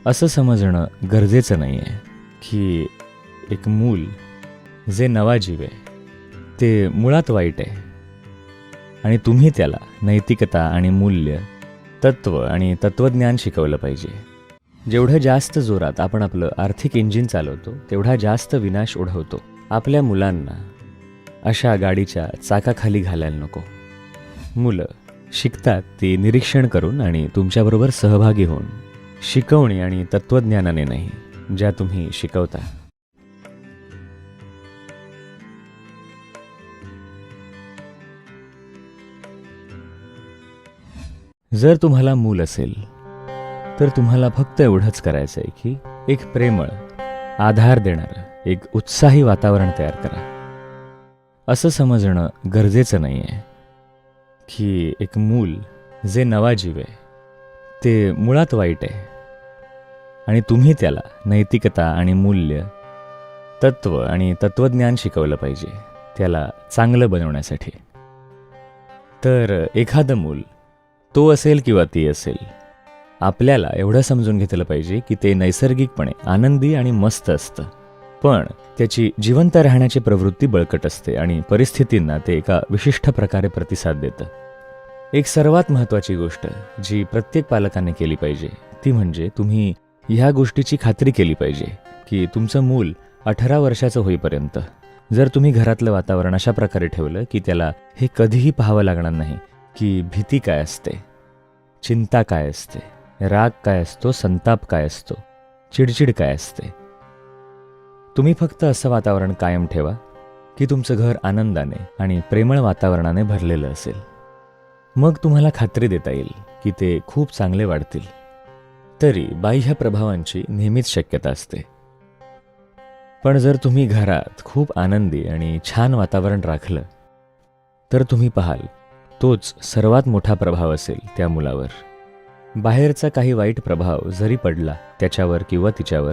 असं समजणं गरजेचं नाही आहे की एक मूल जे नवा जीव आहे ते मुळात वाईट आहे आणि तुम्ही त्याला नैतिकता आणि मूल्य, तत्त्व आणि तत्त्वज्ञान शिकवलं पाहिजे. जेवढं जास्त जोरात आपण आपलं आर्थिक इंजिन चालवतो तेवढा जास्त विनाश ओढवतो. आपल्या मुलांना अशा गाडीच्या चाकाखाली घालायला नको. मुलं शिकतात ती निरीक्षण करून आणि तुमच्याबरोबर सहभागी होऊन, शिकवणी आणि तत्त्वज्ञानाने नाही, ज्या तुम्ही शिकवता. जर तुम्हाला मूल असेल तर तुम्हाला फक्त एवढंच करायचं आहे की एक प्रेमळ, आधार देणारं एक उत्साही वातावरण तयार करा. असं समजणं गरजेचं नाही आहे की एक मूल जे नवा जीव आहे ते मुळात वाईट आहे आणि तुम्ही त्याला नैतिकता आणि मूल्य, तत्त्व आणि तत्त्वज्ञान शिकवलं पाहिजे त्याला चांगलं बनवण्यासाठी. तर एखादं मूल, तो असेल किंवा ती असेल, आपल्याला एवढं समजून घेतलं पाहिजे की ते नैसर्गिकपणे आनंदी आणि मस्त असतं, पण त्याची जिवंत राहण्याची प्रवृत्ती बळकट असते आणि परिस्थितींना ते एका विशिष्ट प्रकारे प्रतिसाद देतं. एक सर्वात महत्त्वाची गोष्ट जी प्रत्येक पालकाने केली पाहिजे ती म्हणजे तुम्ही ह्या गोष्टीची खात्री केली पाहिजे की तुमचं मूल 18 वर्षाचं होईपर्यंत जर तुम्ही घरातलं वातावरण अशा प्रकारे ठेवलं की त्याला हे कधीही पाहावं लागणार नाही की भीती काय असते, चिंता काय असते, राग काय असतो, संताप काय असतो, चिडचिड काय असते. तुम्ही फक्त असं वातावरण कायम ठेवा की तुमचं घर आनंदाने आणि प्रेमळ वातावरणाने भरलेलं असेल. मग तुम्हाला खात्री देता येईल की ते खूप चांगले वाढतील. तरी बाह्य प्रभावांची नेहमीच शक्यता असते, पण जर तुम्ही घरात खूप आनंदी आणि छान वातावरण राखलं तर तुम्ही पाहाल तोच सर्वात मोठा प्रभाव असेल त्या मुलावर. बाहेरचा काही वाईट प्रभाव जरी पडला त्याच्यावर किंवा तिच्यावर,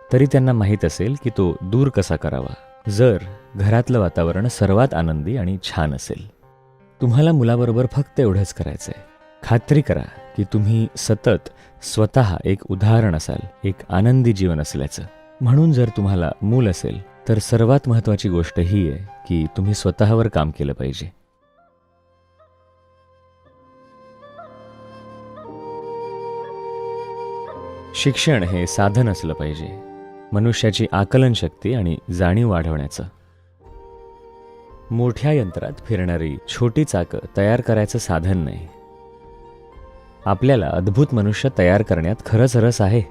तरी त्यांना माहीत असेल की तो दूर कसा करावा जर घरातलं वातावरण सर्वात आनंदी आणि छान असेल. तुम्हाला मुलाबरोबर फक्त एवढंच करायचं आहे, खात्री करा की तुम्ही सतत स्वतः एक उदाहरण असाल एक आनंदी जीवन असल्याचं. म्हणून जर तुम्हाला मूल असेल तर सर्वात महत्त्वाची गोष्ट ही आहे की तुम्ही स्वतःवर काम केलं पाहिजे. शिक्षण हे साधन असलं पाहिजे मनुष्याची आकलन शक्ती आणि जाणीव वाढवण्याचं. मोठ्या यंत्रात फिरणारी छोटी चाकं तयार करायचं साधन नाही. आपल्याला अद्भुत मनुष्य तयार करण्यात खरंच रस आहे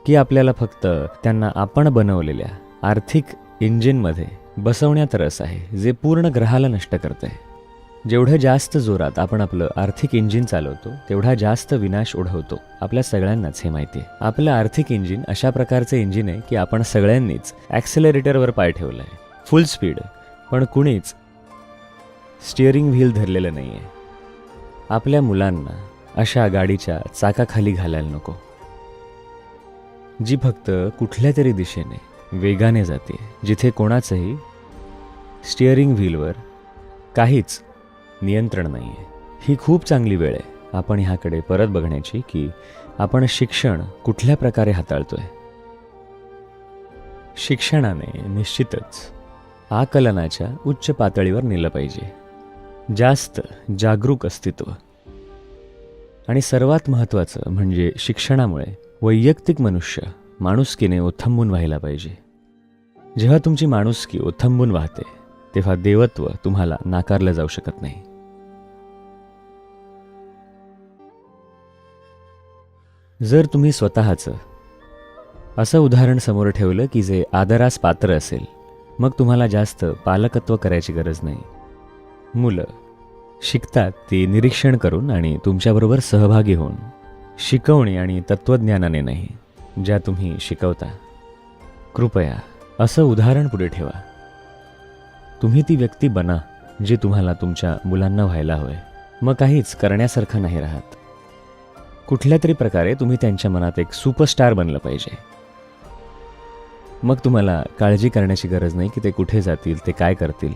की आपल्याला फक्त त्यांना आपण बनवलेल्या आर्थिक इंजिनमध्ये बसवण्यात रस आहे जे पूर्ण ग्रहाला नष्ट करत आहे. जेवढं जास्त जोरात आपण आपलं आर्थिक इंजिन चालवतो तेवढा जास्त विनाश ओढवतो. आपल्या सगळ्यांनाच हे माहिती आहे. आपलं आर्थिक इंजिन अशा प्रकारचं इंजिन आहे की आपण सगळ्यांनीच ॲक्सेलरेटरवर पाय ठेवला आहे, फुल स्पीड, पण कुणीच स्टिअरिंग व्हील धरलेलं नाही आहे. आपल्या मुलांना अशा गाडीच्या चाकाखाली घालायला नको जी फक्त कुठल्या तरी दिशेने वेगाने जाते, जिथे कोणाचंही स्टिअरिंग व्हीलवर काहीच नियंत्रण नाही आहे. ही खूप चांगली वेळ आहे आपण ह्याकडे परत बघण्याची की आपण शिक्षण कुठल्या प्रकारे हाताळतोय. शिक्षणाने निश्चितच आकलनाच्या उच्च पातळीवर नेलं पाहिजे, जास्त जागरूक अस्तित्व. आणि सर्वात महत्त्वाचं म्हणजे शिक्षणामुळे वैयक्तिक मनुष्य माणुसकीने ओथंबून व्हायला पाहिजे. जेव्हा तुमची माणुसकी ओथंबून वाहते तेव्हा देवत्व तुम्हाला नाकारलं जाऊ शकत नाही. जर तुम्ही स्वतःचं असं उदाहरण समोर ठेवलं की जे आदरास पात्र असेल, मग तुम्हाला जास्त पालकत्व करायची गरज नाही. मुलं शिकतात ती निरीक्षण करून आणि तुमच्याबरोबर सहभागी होऊन, शिकवणी आणि तत्त्वज्ञानाने नाही, ज्या तुम्ही शिकवता. कृपया असं उदाहरण पुढे ठेवा. तुम्ही ती व्यक्ती बना जी तुम्हाला तुमच्या मुलांना व्हायला हवंय. मग काहीच करण्यासारखं नाही राहत. कुठल्या तरी प्रकारे तुम्ही त्यांच्या मनात एक सुपरस्टार बनलं पाहिजे. मग तुम्हाला काळजी करण्याची गरज नाही की ते कुठे जातील, ते काय करतील,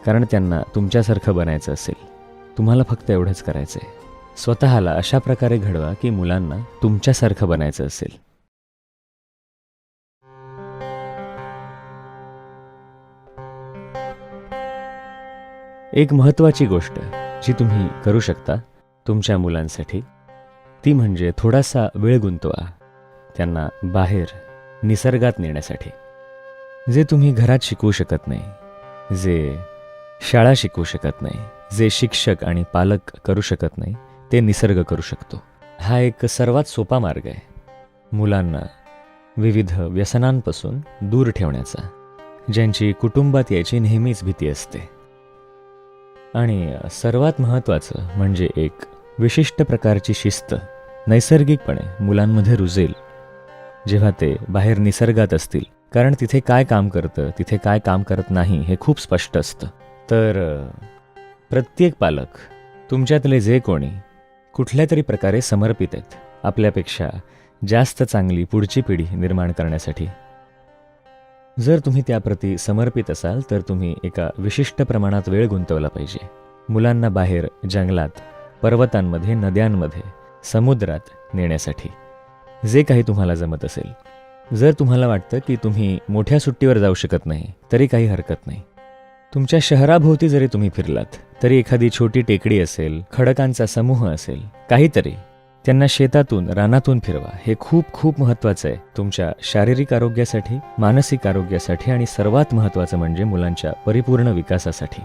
कारण त्यांना तुमच्यासारखं बनायचं असेल. तुम्हाला फक्त एवढंच करायचं आहे, स्वतःला अशा प्रकारे घडवा की मुलांना तुमच्यासारखं बनायचं असेल. एक महत्त्वाची गोष्ट जी तुम्ही करू शकता तुमच्या मुलांसाठी ती म्हणजे थोडासा वेळ गुंतवा त्यांना बाहेर निसर्गात नेण्यासाठी. जे तुम्ही घरात शिकवू शकत नाही, जे शाळा शिकवू शकत नाही, जे शिक्षक आणि पालक करू शकत नाही, ते निसर्ग करू शकतो. हा एक सर्वात सोपा मार्ग आहे मुलांना विविध व्यसनांपासून दूर ठेवण्याचा, ज्यांची कुटुंबात यायची नेहमीच भीती असते. आणि सर्वात महत्त्वाचं म्हणजे एक विशिष्ट प्रकारची शिस्त नैसर्गिकपणे मुलांमध्ये रुजेल जेव्हा ते बाहेर निसर्गात असतील. कारण तिथे काय काम करतं, तिथे काय काम करत नाही हे खूप स्पष्ट असतं. तर प्रत्येक पालक तुमच्यातले जे कोणी कुठल्या तरी प्रकारे समर्पित आहेत आपल्यापेक्षा जास्त चांगली पुढची पिढी निर्माण करण्यासाठी, जर तुम्ही त्याप्रती समर्पित असाल तर तुम्ही एका विशिष्ट प्रमाणात वेळ गुंतवला पाहिजे मुलांना बाहेर जंगलात, पर्वतांमध्ये, नद्यांमध्ये, समुद्रात नेण्यासाठी. जे काही तुम्हाला जमत असेल. जर तुम्हाला वाटतं की तुम्ही मोठ्या सुट्टीवर जाऊ शकत नाही तरी काही हरकत नाही. तुमच्या शहराभोवती जरी तुम्ही फिरलात तरी एखादी छोटी टेकडी असेल, खडकांचा समूह असेल, काहीतरी त्यांना शेतातून, रानातून फिरवा. हे खूप खूप महत्त्वाचं आहे तुमच्या शारीरिक आरोग्यासाठी, मानसिक आरोग्यासाठी आणि सर्वात महत्त्वाचं म्हणजे मुलांच्या परिपूर्ण विकासासाठी.